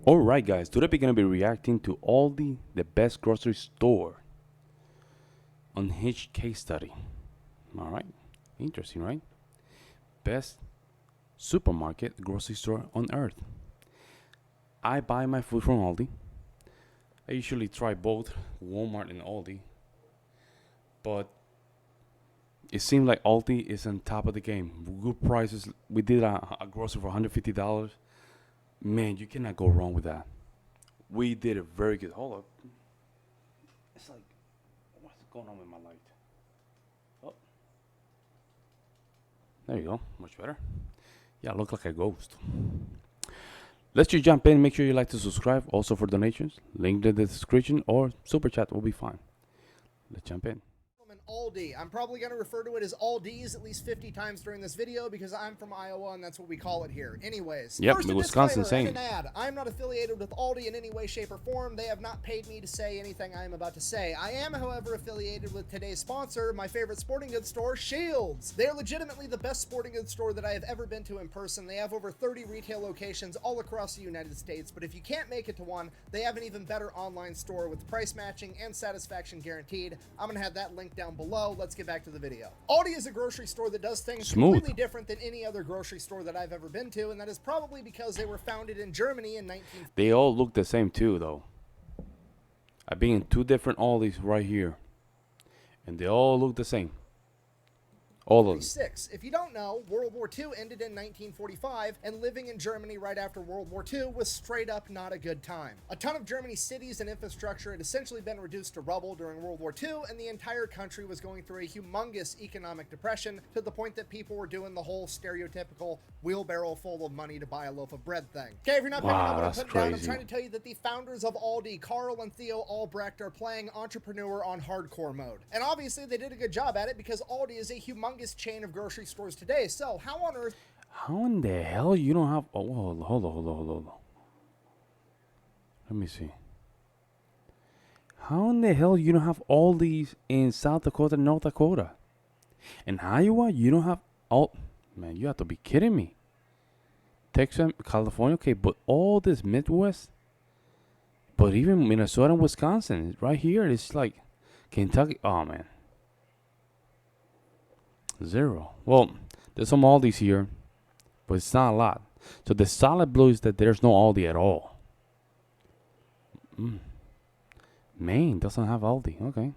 Alright guys, today we're gonna be reacting to Aldi, the best grocery store. Unhinged case study. Alright, interesting, right? Best supermarket grocery store on earth. I buy my food from Aldi. I usually try both Walmart and Aldi, but it seems like Aldi is on top of the game. Good prices. We did a grocery for $150. Man, you cannot go wrong with that. We did it very good. Hold up. It's like, what's going on with my light? Oh, there you go. Much better. Yeah, I look like a ghost. Let's just jump in. Make sure you like to subscribe. Also for donations, link in the description or super chat will be fine. Let's jump in. Aldi. I'm probably going to refer to it as Aldi's at least 50 times during this video because I'm from Iowa and that's what we call it here. Anyways, yep, first the Wisconsin saying. An ad. I'm not affiliated with Aldi in any way, shape, or form. They have not paid me to say anything I am about to say. I am, however, affiliated with today's sponsor, my favorite sporting goods store, Shields. They're legitimately the best sporting goods store that I have ever been to in person. They have over 30 retail locations all across the United States, but if you can't make it to one, they have an even better online store with price matching and satisfaction guaranteed. I'm going to have that link down below. Let's get back to the video. Aldi is a grocery store that does things completely different than any other grocery store that I've ever been to, and that is probably because they were founded in Germany in 19... They all look the same too, though. I've been in two different Aldis right here, and they all look the same. All of them. If you don't know, World War II ended in 1945, and living in Germany right after World War II was straight up not a good time. A ton of Germany's cities and infrastructure had essentially been reduced to rubble during World War II, and the entire country was going through a humongous economic depression to the point that people were doing the whole stereotypical wheelbarrow full of money to buy a loaf of bread thing. Okay, if you're not picking up what I'm putting down, I'm trying to tell you that the founders of Aldi, Carl and Theo Albrecht, are playing entrepreneur on hardcore mode. And obviously they did a good job at it because Aldi is a humongous chain of grocery stores today. So how on earth? How in the hell you don't have? Oh, hold on. Let me see. How in the hell you don't have all these in South Dakota, North Dakota, and Iowa? You don't have all? Man, you have to be kidding me. Texas, California, okay, but all this Midwest, but even Minnesota and Wisconsin, right here, it's like Kentucky. Oh man. Zero. Well, there's some Aldis here, but it's not a lot. So the solid blue is that there's no Aldi at all. Maine doesn't have Aldi. Okay.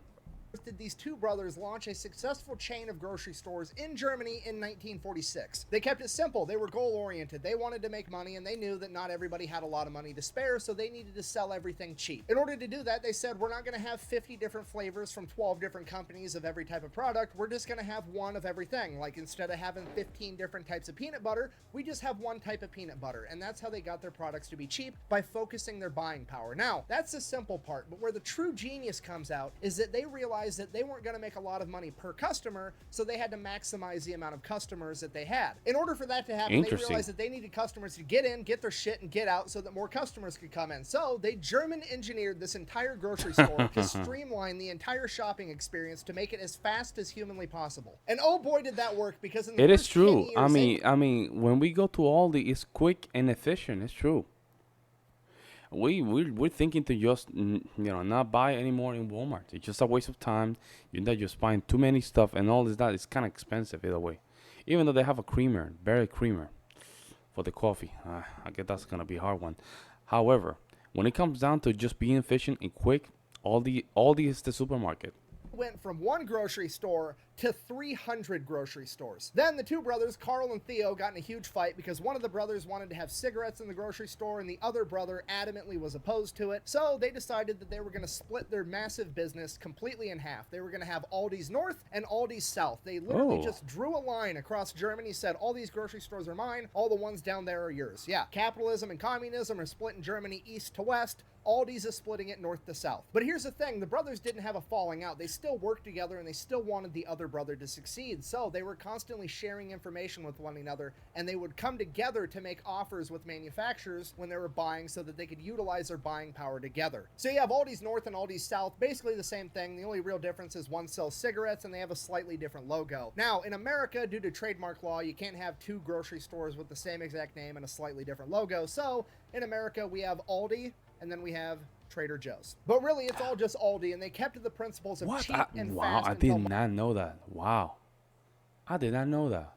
Did these two brothers launch a successful chain of grocery stores in Germany in 1946. They kept it simple. They were goal-oriented. They wanted to make money, and they knew that not everybody had a lot of money to spare, so they needed to sell everything cheap. In order to do that, they said, we're not going to have 50 different flavors from 12 different companies of every type of product. We're just going to have one of everything. Like, instead of having 15 different types of peanut butter, we just have one type of peanut butter, and that's how they got their products to be cheap, by focusing their buying power. Now, that's the simple part, but where the true genius comes out is that they realized that they weren't going to make a lot of money per customer, so they had to maximize the amount of customers that they had. In order for that to happen, they realized that they needed customers to get in, get their shit, and get out so that more customers could come in. So they German engineered this entire grocery store to streamline the entire shopping experience to make it as fast as humanly possible. And oh boy, did that work, because in the it first is true. 10 years, I mean, when we go to Aldi, it's quick and efficient. It's true. We're thinking to just not buy anymore in Walmart. It's just a waste of time. You're just buying too many stuff and all this that. It's kind of expensive either way. Even though they have a creamer, berry creamer, for the coffee. I guess that's gonna be a hard one. However, when it comes down to just being efficient and quick, Aldi is the supermarket. Went from one grocery store to 300 grocery stores. Then the two brothers, Carl and Theo, got in a huge fight because one of the brothers wanted to have cigarettes in the grocery store and the other brother adamantly was opposed to it. So they decided that they were going to split their massive business completely in half. They were going to have Aldi's North and Aldi's South. They literally just drew a line across Germany, said all these grocery stores are mine, all the ones down there are yours. Yeah, capitalism and communism are split in Germany east to west. Aldi's is splitting it north to south. But here's the thing, the brothers didn't have a falling out. They still worked together and they still wanted the other brother to succeed. So they were constantly sharing information with one another, and they would come together to make offers with manufacturers when they were buying so that they could utilize their buying power together. So you have Aldi's North and Aldi's South, basically the same thing. The only real difference is one sells cigarettes and they have a slightly different logo. Now, in America, due to trademark law, you can't have two grocery stores with the same exact name and a slightly different logo. So in America, we have Aldi and then we have Trader Joe's. But really, it's all just Aldi, and they kept to the principles of cheap and wow, fast. I did not know that. Wow. I did not know that.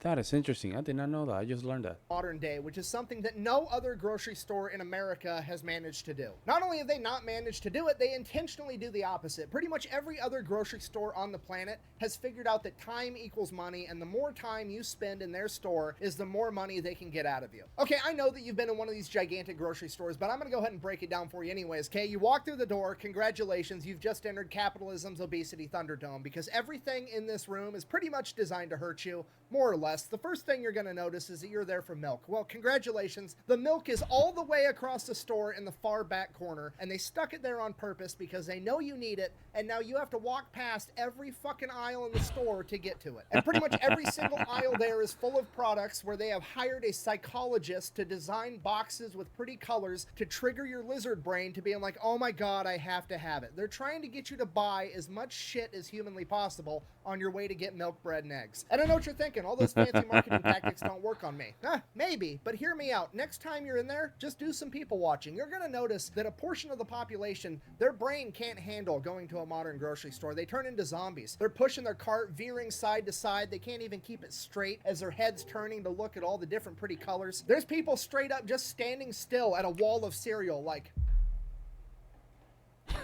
That is interesting. I did not know that. I just learned that. Modern day, which is something that no other grocery store in America has managed to do. Not only have they not managed to do it, they intentionally do the opposite. Pretty much every other grocery store on the planet has figured out that time equals money, and the more time you spend in their store is the more money they can get out of you. Okay, I know that you've been in one of these gigantic grocery stores, but I'm going to go ahead and break it down for you anyways, okay? You walk through the door, congratulations, you've just entered capitalism's obesity thunderdome, because everything in this room is pretty much designed to hurt you, more or less. The first thing you're going to notice is that you're there for milk. Well, congratulations. The milk is all the way across the store in the far back corner, and they stuck it there on purpose because they know you need it, and now you have to walk past every fucking aisle in the store to get to it. And pretty much every single aisle there is full of products where they have hired a psychologist to design boxes with pretty colors to trigger your lizard brain to being like, oh my god, I have to have it. They're trying to get you to buy as much shit as humanly possible on your way to get milk, bread, and eggs. And I know what you're thinking. All those fancy marketing tactics don't work on me. Maybe, but hear me out. Next time you're in there, just do some people watching. You're going to notice that a portion of the population, their brain can't handle going to a modern grocery store. They turn into zombies. They're pushing their cart, veering side to side. They can't even keep it straight as their head's turning to look at all the different pretty colors. There's people straight up just standing still at a wall of cereal like,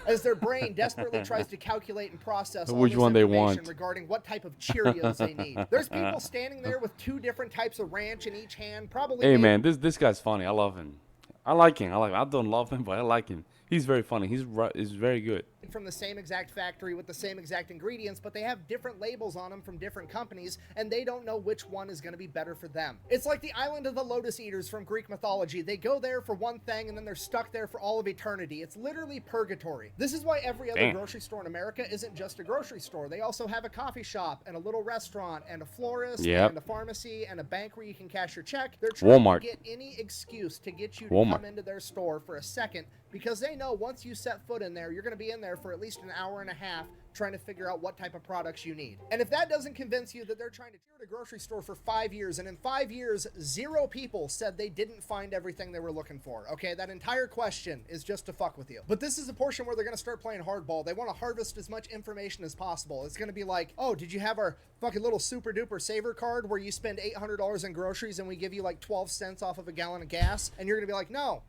as their brain desperately tries to calculate and process all which this one they information want regarding what type of Cheerios they need. There's people standing there with two different types of ranch in each hand, probably. Hey man, this guy's funny. I love him. I like him. I don't love him, but I like him. He's very funny. He's very good. From the same exact factory with the same exact ingredients, but they have different labels on them from different companies, and they don't know which one is going to be better for them. It's like the island of the lotus eaters from Greek mythology. They go there for one thing and then they're stuck there for all of eternity. It's literally purgatory. This is why every other grocery store in America isn't just a grocery store. They also have a coffee shop and a little restaurant and a florist and a pharmacy and a bank where you can cash your check. They're trying to get any excuse to get you to come into their store for a second, because they know once you set foot in there, you're going to be in there for at least an hour and a half trying to figure out what type of products you need. And if that doesn't convince you that they're trying to cure the grocery store for 5 years, and in 5 years, 0 people said they didn't find everything they were looking for, okay? That entire question is just to fuck with you. But this is a portion where they're going to start playing hardball. They want to harvest as much information as possible. It's going to be like, oh, did you have our fucking little super duper saver card where you spend $800 in groceries and we give you like 12 cents off of a gallon of gas? And you're going to be like, no,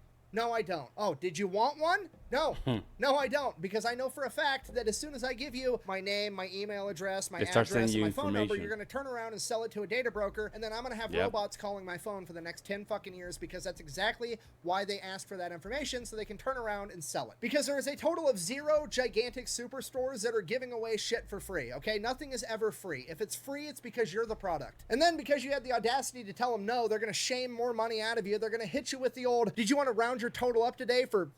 I don't. Oh, did you want one? No, I don't. Because I know for a fact that as soon as I give you my name, my email address, my address, and my phone number, you're going to turn around and sell it to a data broker, and then I'm going to have robots calling my phone for the next 10 fucking years, because that's exactly why they asked for that information, so they can turn around and sell it. Because there is a total of 0 gigantic superstores that are giving away shit for free, okay? Nothing is ever free. If it's free, it's because you're the product. And then because you had the audacity to tell them no, they're going to shame more money out of you. They're going to hit you with the old, did you want to round your total up today for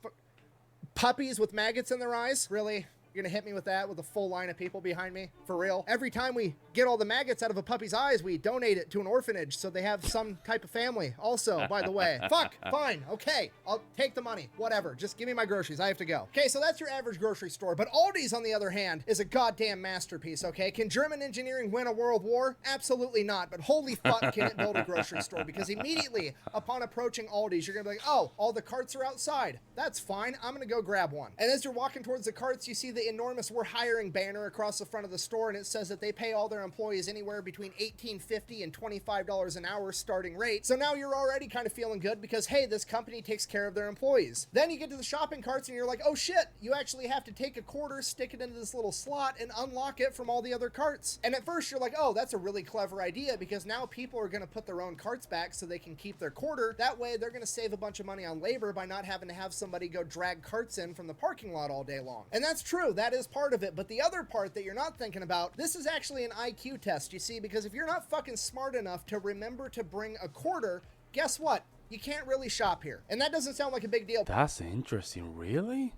puppies with maggots in their eyes? Really? You're gonna hit me with that with a full line of people behind me? For real? Every time we get all the maggots out of a puppy's eyes, we donate it to an orphanage so they have some type of family. Also, by the way. Fuck, fine, okay. I'll take the money, whatever. Just give me my groceries, I have to go. Okay, so that's your average grocery store. But Aldi's, on the other hand, is a goddamn masterpiece, okay? Can German engineering win a world war? Absolutely not, but holy fuck can it build a grocery store, because immediately upon approaching Aldi's, you're gonna be like, oh, all the carts are outside. That's fine, I'm gonna go grab one. And as you're walking towards the carts, you see the enormous "We're hiring" banner across the front of the store, and it says that they pay all their employees anywhere between $18.50 and $25 an hour starting rate. So now you're already kind of feeling good because, hey, this company takes care of their employees. Then you get to the shopping carts and you're like, oh shit, you actually have to take a quarter, stick it into this little slot, and unlock it from all the other carts. And at first you're like, oh, that's a really clever idea, because now people are going to put their own carts back so they can keep their quarter. That way they're going to save a bunch of money on labor by not having to have somebody go drag carts in from the parking lot all day long. And that's true, that is part of it. But the other part that you're not thinking about, this is actually an IQ test, you see, because if you're not fucking smart enough to remember to bring a quarter, guess what? You can't really shop here. And that doesn't sound like a big deal. That's interesting. Really?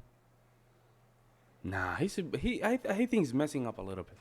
Nah, I think he's messing up a little bit.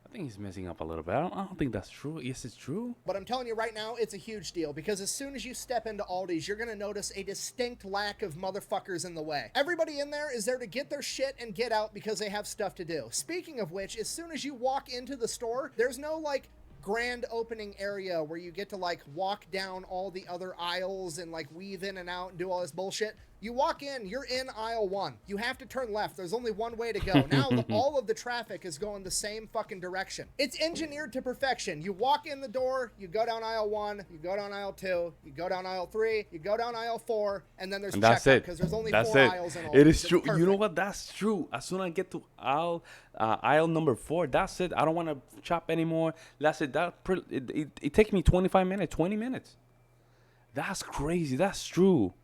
I think he's messing up a little bit. I don't think that's true. Yes, it's true. But I'm telling you right now, it's a huge deal because as soon as you step into Aldi's, you're going to notice a distinct lack of motherfuckers in the way. Everybody in there is there to get their shit and get out because they have stuff to do. Speaking of which, as soon as you walk into the store, there's no like grand opening area where you get to like walk down all the other aisles and like weave in and out and do all this bullshit. You walk in, you're in aisle 1. You have to turn left. There's only one way to go. Now all of the traffic is going the same fucking direction. It's engineered to perfection. You walk in the door, you go down aisle 1, you go down aisle 2, you go down aisle 3, you go down aisle 4, and then there's checkout because there's only 4 aisles in all. It is true. You know what? That's true. As soon as I get to aisle number 4, that's it. I don't want to shop anymore. That's it. It takes me 25 minutes, 20 minutes. That's crazy. That's true.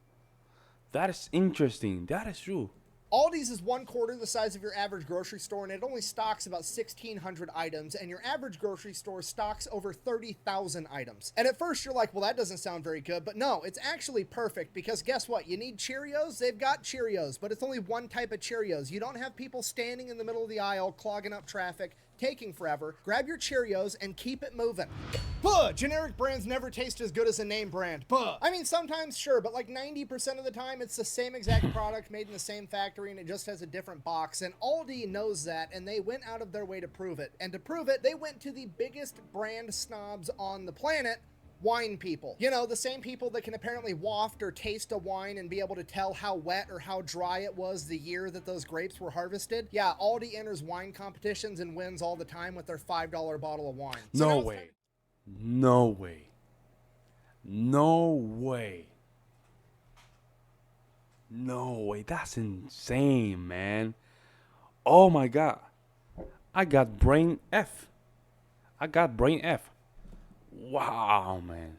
That is interesting. That is true. Aldi's is 1/4 the size of your average grocery store, and it only stocks about 1,600 items, and your average grocery store stocks over 30,000 items. And at first you're like, well, that doesn't sound very good, but no, it's actually perfect because guess what? You need Cheerios? They've got Cheerios, but it's only one type of Cheerios. You don't have people standing in the middle of the aisle, clogging up traffic, taking forever. Grab your Cheerios and keep it moving. Buh! Generic brands never taste as good as a name brand. Buh! I mean, sometimes, sure, but like 90% of the time, it's the same exact product made in the same factory and it just has a different box. And Aldi knows that, and they went out of their way to prove it. And to prove it, they went to the biggest brand snobs on the planet, wine people. You know, the same people that can apparently waft or taste a wine and be able to tell how wet or how dry it was the year that those grapes were harvested. Yeah, Aldi enters wine competitions and wins all the time with their $5 bottle of wine. So no way. No way. No way. No way. That's insane, man. Oh my God. I got brain F. Wow, man.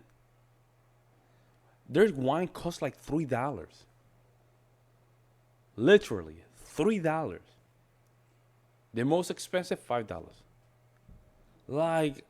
There's wine costs like $3. Literally, $3. The most expensive, $5. Like,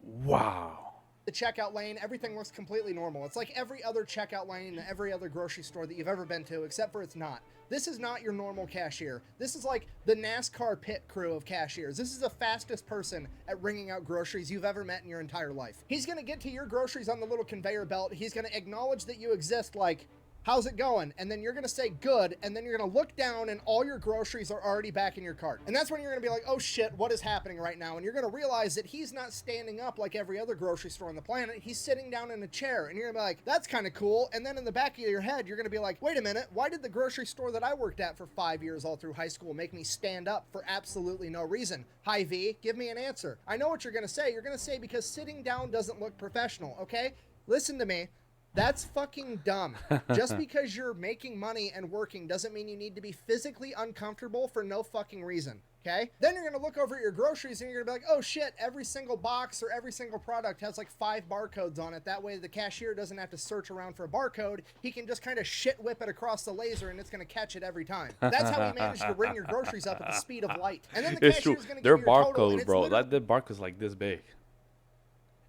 wow. The checkout lane, everything looks completely normal. It's like every other checkout lane in every other grocery store that you've ever been to, except for it's not. This is not your normal cashier. This is like the NASCAR pit crew of cashiers. This is the fastest person at ringing out groceries you've ever met in your entire life. He's gonna get to your groceries on the little conveyor belt. He's gonna acknowledge that you exist like, how's it going? And then you're gonna say good, and then you're gonna look down and all your groceries are already back in your cart. And that's when you're gonna be like, oh shit, what is happening right now? And you're gonna realize that he's not standing up like every other grocery store on the planet. He's sitting down in a chair, and you're gonna be like, that's kind of cool. And then in the back of your head, you're gonna be like, wait a minute, why did the grocery store that I worked at for 5 years all through high school make me stand up for absolutely no reason? Hi V, give me an answer. I know what you're gonna say. You're gonna say because sitting down doesn't look professional, okay? Listen to me. That's fucking dumb. Just because you're making money and working doesn't mean you need to be physically uncomfortable for no fucking reason, okay? Then you're gonna look over at your groceries and you're gonna be like, oh shit, every single box or every single product has like 5 barcodes on it. That way the cashier doesn't have to search around for a barcode. He can just kind of shit whip it across the laser and it's gonna catch it every time. That's how he managed to ring your groceries up at the speed of light. And then the cashier's gonna give you your total, and it's bro. Like the barcode's like this big.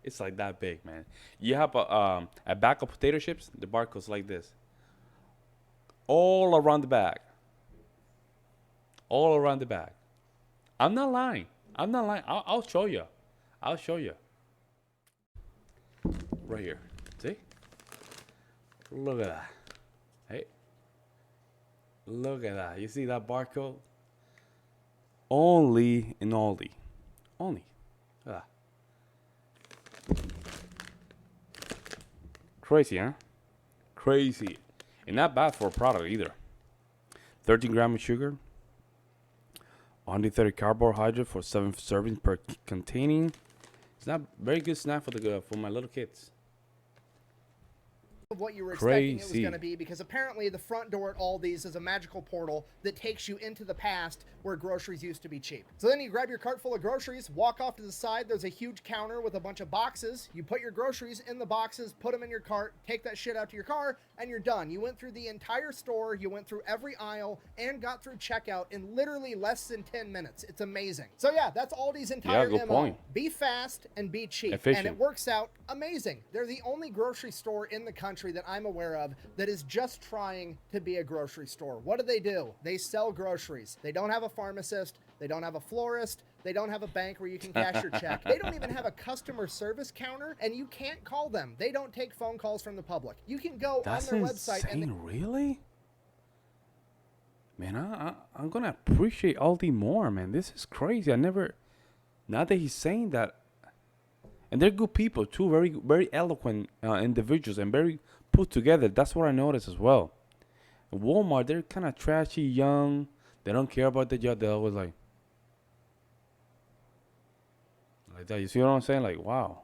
It's like that big, man. You have a bag of potato chips. The barcode's like this. All around the bag. All around the bag. I'm not lying. I'll show you. Right here. See? Look at that. Hey. Look at that. You see that barcode? Only in Aldi. Only. Look at that. Crazy, huh? Crazy. And not bad for a product either. 13 grams of sugar. 130 carbohydrate for 7 servings per containing. It's not very good snack for my little kids. Of what you were expecting it was going to be, because apparently the front door at Aldi's is a magical portal that takes you into the past where groceries used to be cheap. So then you grab your cart full of groceries, walk off to the side, there's a huge counter with a bunch of boxes, you put your groceries in the boxes, put them in your cart, take that shit out to your car, and you're done. You went through the entire store, you went through every aisle, and got through checkout in literally less than 10 minutes. It's amazing. So yeah, that's Aldi's entire MO. Point. Be fast and be cheap. Efficient. And it works out amazing. They're the only grocery store in the country country that I'm aware of that is just trying to be a grocery store. What do? They sell groceries. They don't have a pharmacist. They don't have a florist. They don't have a bank where you can cash your check. They don't even have a customer service counter, and you can't call them. They don't take phone calls from the public. You can go That's on their website insane, really? Man, I'm gonna appreciate Aldi more, man. This is crazy. Now that he's saying that, and they're good people too, very, very eloquent individuals, and very put together. That's what I noticed as well. Walmart, they're kind of trashy, young. They don't care about the job. They're always like that. You see what I'm saying? Like, wow.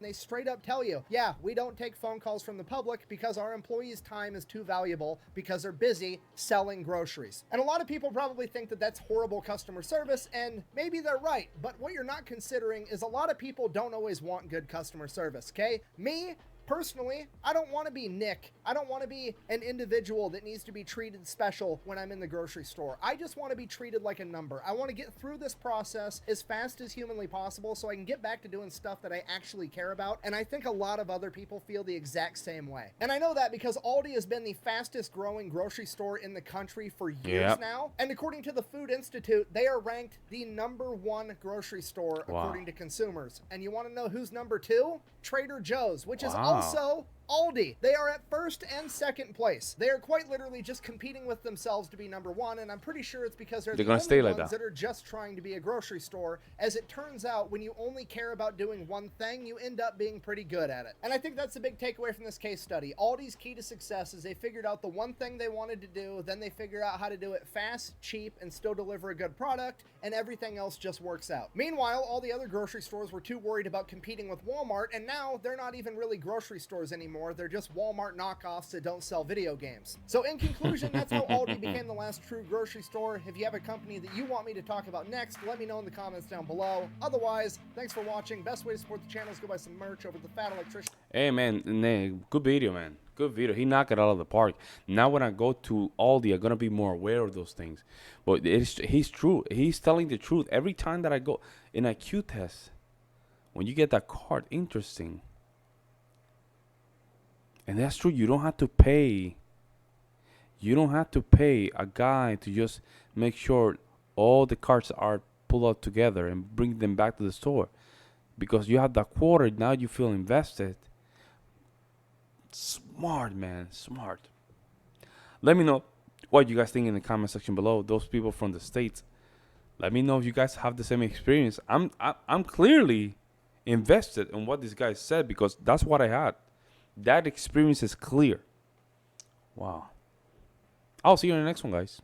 They straight up tell you, yeah, we don't take phone calls from the public because our employees' time is too valuable because they're busy selling groceries. And a lot of people probably think that that's horrible customer service, and maybe they're right. But what you're not considering is a lot of people don't always want good customer service, okay? Me, personally, I don't want to be Nick. I don't want to be an individual that needs to be treated special when I'm in the grocery store. I just want to be treated like a number. I want to get through this process as fast as humanly possible so I can get back to doing stuff that I actually care about. And I think a lot of other people feel the exact same way. And I know that because Aldi has been the fastest growing grocery store in the country for years now. And according to the Food Institute, they are ranked the #1 grocery store according to consumers. And you want to know who's #2? Trader Joe's, which is also Aldi. They are at first and second place. They are quite literally just competing with themselves to be #1, and I'm pretty sure it's because they're the gonna only stay like ones that. that are just trying to be a grocery store. As it turns out, when you only care about doing one thing, you end up being pretty good at it. And I think that's a big takeaway from this case study. Aldi's key to success is they figured out the one thing they wanted to do, then they figured out how to do it fast, cheap, and still deliver a good product, and everything else just works out. Meanwhile, all the other grocery stores were too worried about competing with Walmart, and now they're not even really grocery stores anymore. They're just Walmart knockoffs that don't sell video games. So in conclusion, that's how Aldi became the last true grocery store. If you have a company that you want me to talk about next, let me know in the comments down below. Otherwise, thanks for watching. Best way to support the channel is go buy some merch over at the Fat Electrician. Hey, man, good video, man. Good video. He knocked it out of the park. Now when I go to Aldi, I'm going to be more aware of those things. But he's true. He's telling the truth. Every time that I go in a Q test, when you get that card, interesting. And that's true. You don't have to pay. You don't have to pay a guy to just make sure all the cards are pulled out together and bring them back to the store. Because you have that quarter, now you feel invested. Smart, man. Smart. Let me know what you guys think in the comment section below. Those people from the States. Let me know if you guys have the same experience. I'm clearly invested in what this guy said because that's what I had. That experience is clear. Wow. I'll see you in the next one, guys.